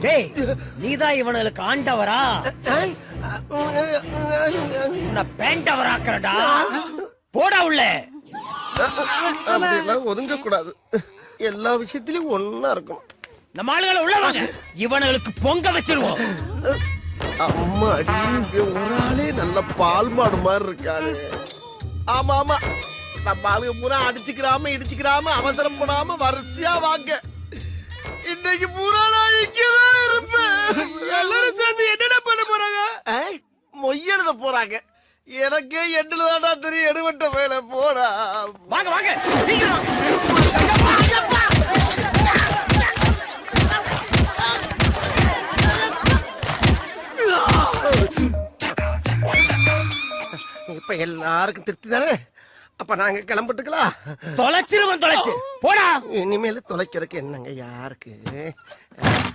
டேய் நீதான் இவனுக்கு ஆண்டவரா? உன்னை பேண்டவராக்குறடா. போடா உள்ள. அப்படியெல்லாம் ஒதுங்க கூடாது. எல்லா விஷயத்திலயும் ஒன்னா இருக்கணும். நம்ம ஆளுகளை உள்ள வாங்க. இவனுக்கு பொங்க வச்சிருவோம். அம்மா இங்க ஒரு ஆளே நல்ல பால் மாடு மாதிரி இருக்காரு. ஆமா ஆமா, நம்ம ஆளுங்க பூரா அடிச்சுக்கிறாம இடிச்சுக்கிறாம அவசரப்படாம வரிசையா வாங்க. இன்னைக்கு பூரா நான் இங்கதான் இருப்பேன். எல்லாரும் சேர்ந்து என்னடா பண்ண போறாங்க? மொய்யெழுத போறாங்க. எனக்கே எண்ணுலதான்டா தெரியும். எடுவட்ட வேலை போடா. வாங்க வாங்க சீக்கிரம். இப்ப எல்லாருக்கும் திருப்தி தானே? அப்ப நாங்க கிளம்பிட்டுக்கலாம். தொலைச்சிருவன் தொலைச்சு போடா. இனிமேல தொலைக்கிறதுக்கு என்னங்க யாருக்கு?